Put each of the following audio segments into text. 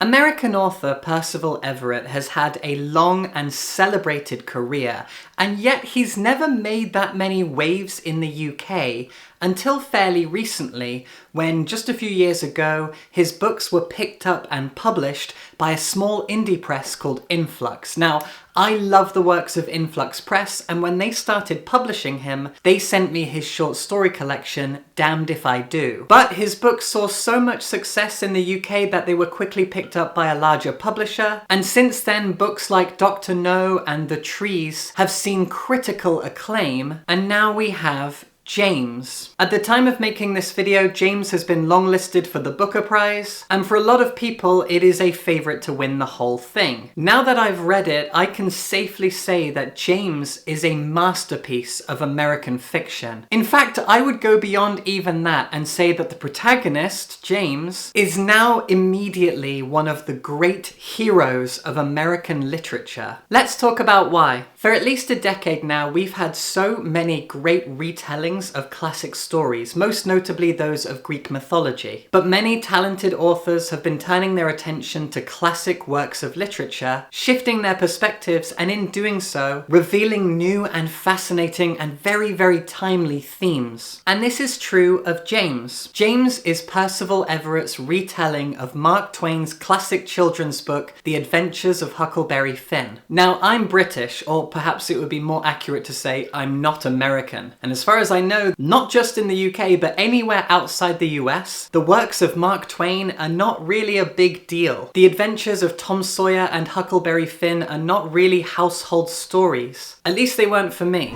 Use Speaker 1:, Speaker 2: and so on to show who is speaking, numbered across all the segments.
Speaker 1: American author Percival Everett has had a long and celebrated career, and yet he's never made that many waves in the UK until fairly recently, when just a few years ago his books were picked up and published by a small indie press called Influx. Now, I love the works of Influx Press, and when they started publishing him, they sent me his short story collection, Damned If I Do. But his books saw so much success in the UK that they were quickly picked up by a larger publisher, and since then books like Dr. No and The Trees have seen critical acclaim, and now we have James. At the time of making this video, James has been longlisted for the Booker Prize, and for a lot of people it is a favourite to win the whole thing. Now that I've read it, I can safely say that James is a masterpiece of American fiction. In fact, I would go beyond even that and say that the protagonist, James, is now immediately one of the great heroes of American literature. Let's talk about why. For at least a decade now, we've had so many great retellings of classic stories, most notably those of Greek mythology. But many talented authors have been turning their attention to classic works of literature, shifting their perspectives, and in doing so, revealing new and fascinating and very, very timely themes. And this is true of James. James is Percival Everett's retelling of Mark Twain's classic children's book, The Adventures of Huckleberry Finn. Now, I'm British, or perhaps it would be more accurate to say I'm not American. And as far as I know, not just in the UK, but anywhere outside the US, the works of Mark Twain are not really a big deal. The Adventures of Tom Sawyer and Huckleberry Finn are not really household stories. At least they weren't for me.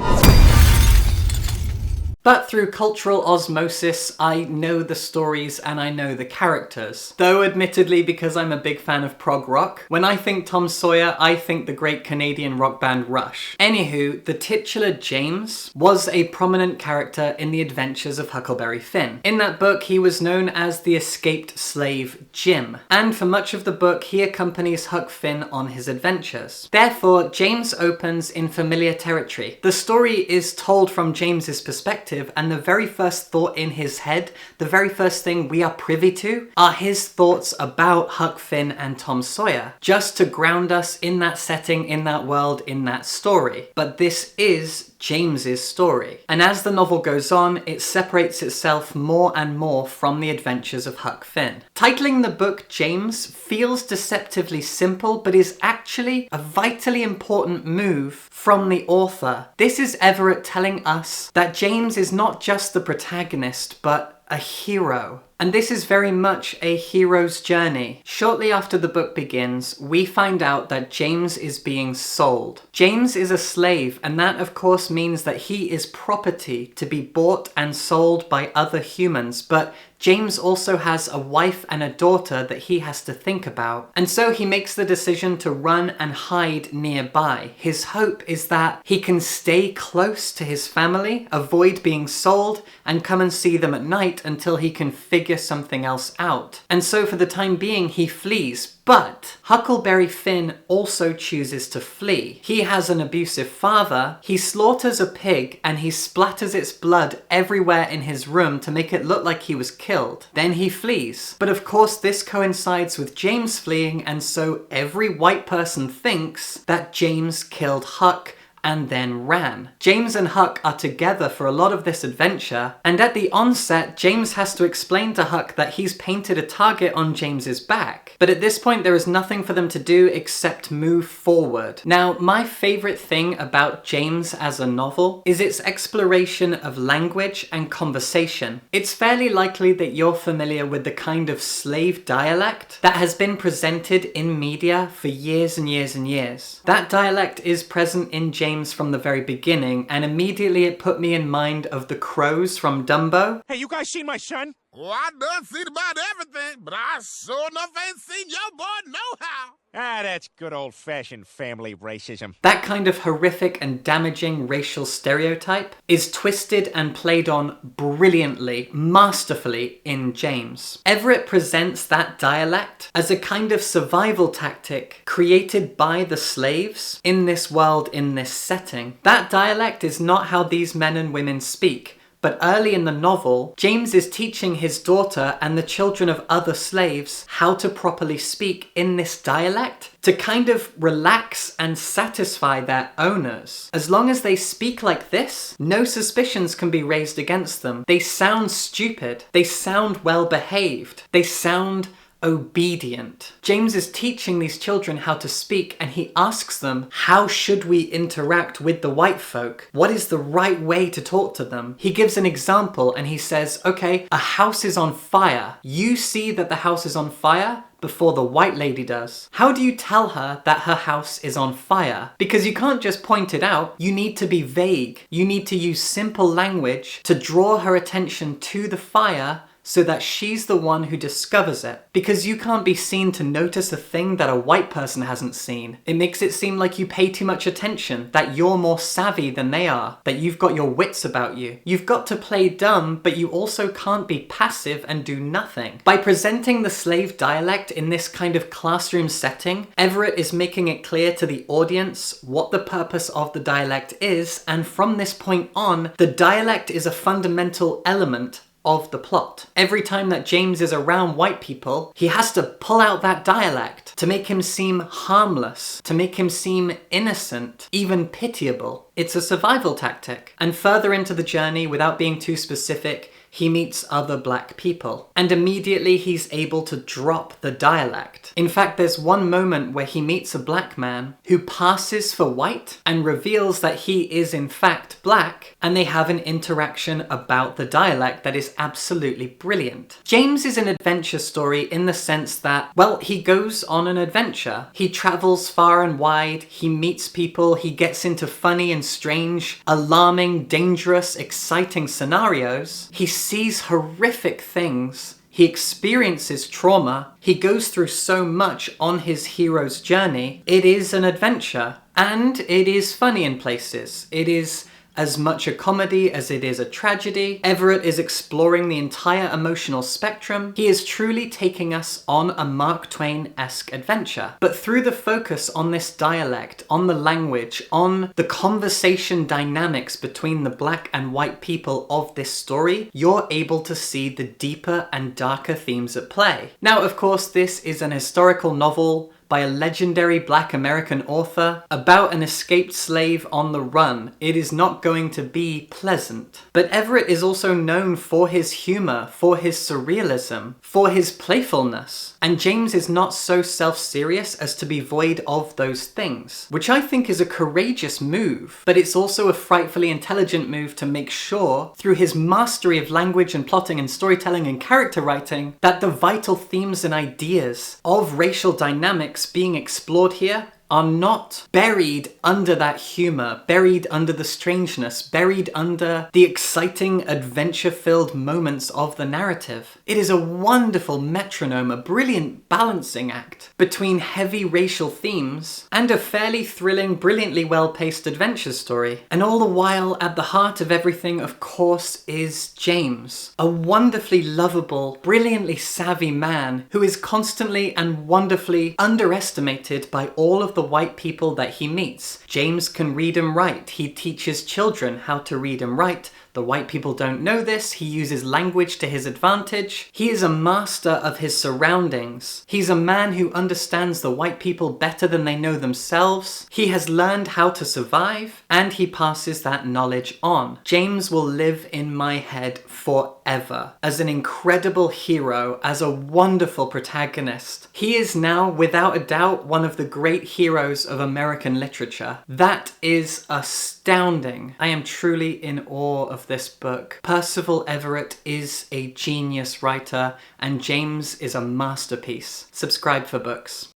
Speaker 1: But through cultural osmosis, I know the stories and I know the characters. Though admittedly, because I'm a big fan of prog rock, when I think Tom Sawyer, I think the great Canadian rock band Rush. Anywho, the titular James was a prominent character in The Adventures of Huckleberry Finn. In that book, he was known as the escaped slave Jim, and for much of the book, he accompanies Huck Finn on his adventures. Therefore, James opens in familiar territory. The story is told from James's perspective, and the very first thought in his head, the very first thing we are privy to, are his thoughts about Huck Finn and Tom Sawyer, just to ground us in that setting, in that world, in that story. But this is James's story. And as the novel goes on, it separates itself more and more from The Adventures of Huck Finn. Titling the book James feels deceptively simple, but is actually a vitally important move from the author. This is Everett telling us that James is not just the protagonist, but a hero. And this is very much a hero's journey. Shortly after the book begins, we find out that James is being sold. James is a slave, and that of course means that he is property to be bought and sold by other humans, but James also has a wife and a daughter that he has to think about. And so he makes the decision to run and hide nearby. His hope is that he can stay close to his family, avoid being sold, and come and see them at night until he can figure something else out. And so for the time being, he flees. But Huckleberry Finn also chooses to flee. He has an abusive father, he slaughters a pig, and he splatters its blood everywhere in his room to make it look like he was killed. Then he flees. But of course this coincides with James fleeing, and so every white person thinks that James killed Huck and then ran. James and Huck are together for a lot of this adventure, and at the onset, James has to explain to Huck that he's painted a target on James's back. But at this point, there is nothing for them to do except move forward. Now, my favourite thing about James as a novel is its exploration of language and conversation. It's fairly likely that you're familiar with the kind of slave dialect that has been presented in media for years and years and years. That dialect is present in James from the very beginning, and immediately it put me in mind of the crows from Dumbo.
Speaker 2: Hey, you guys seen my son?
Speaker 3: Well, I done seen about everything, but I sure enough ain't seen your boy no-how.
Speaker 2: Ah, that's good old-fashioned family racism.
Speaker 1: That kind of horrific and damaging racial stereotype is twisted and played on brilliantly, masterfully in James. Everett presents that dialect as a kind of survival tactic created by the slaves in this world, in this setting. That dialect is not how these men and women speak, But early in the novel, James is teaching his daughter and the children of other slaves how to properly speak in this dialect to kind of relax and satisfy their owners. As long as they speak like this, no suspicions can be raised against them. They sound stupid. They sound well behaved. They sound obedient. James is teaching these children how to speak, and he asks them, how should we interact with the white folk? What is the right way to talk to them? He gives an example and he says, okay, a house is on fire. You see that the house is on fire before the white lady does. How do you tell her that her house is on fire? Because you can't just point it out. You need to be vague. You need to use simple language to draw her attention to the fire so that she's the one who discovers it. Because you can't be seen to notice a thing that a white person hasn't seen. It makes it seem like you pay too much attention, that you're more savvy than they are, that you've got your wits about you. You've got to play dumb, but you also can't be passive and do nothing. By presenting the slave dialect in this kind of classroom setting, Everett is making it clear to the audience what the purpose of the dialect is, and from this point on, the dialect is a fundamental element of the plot. Every time that James is around white people, he has to pull out that dialect to make him seem harmless, to make him seem innocent, even pitiable. It's a survival tactic. And further into the journey, without being too specific, he meets other black people. And immediately he's able to drop the dialect. In fact, there's one moment where he meets a black man who passes for white and reveals that he is in fact black, and they have an interaction about the dialect that is absolutely brilliant. James is an adventure story in the sense that, well, he goes on an adventure. He travels far and wide, he meets people, he gets into funny and strange, alarming, dangerous, exciting scenarios. He sees horrific things. He experiences trauma. He goes through so much on his hero's journey. It is an adventure. And it is funny in places. It is as much a comedy as it is a tragedy. Everett is exploring the entire emotional spectrum. He is truly taking us on a Mark Twain-esque adventure. But through the focus on this dialect, on the language, on the conversation dynamics between the black and white people of this story, you're able to see the deeper and darker themes at play. Now, of course, this is an historical novel by a legendary black American author about an escaped slave on the run. It is not going to be pleasant. But Everett is also known for his humor, for his surrealism, for his playfulness. And James is not so self-serious as to be void of those things, which I think is a courageous move, but it's also a frightfully intelligent move to make sure, through his mastery of language and plotting and storytelling and character writing, that the vital themes and ideas of racial dynamics being explored here are not buried under that humor, buried under the strangeness, buried under the exciting, adventure-filled moments of the narrative. It is a wonderful metronome, a brilliant balancing act between heavy racial themes and a fairly thrilling, brilliantly well-paced adventure story. And all the while, at the heart of everything, of course, is James, a wonderfully lovable, brilliantly savvy man who is constantly and wonderfully underestimated by all of the white people that he meets. James can read and write. He teaches children how to read and write. The white people don't know this. He uses language to his advantage. He is a master of his surroundings. He's a man who understands the white people better than they know themselves. He has learned how to survive, and he passes that knowledge on. James will live in my head forever as an incredible hero, as a wonderful protagonist. He is now, without a doubt, one of the great heroes of American literature. That is astounding. I am truly in awe of this book. Percival Everett is a genius writer, and James is a masterpiece. Subscribe for books.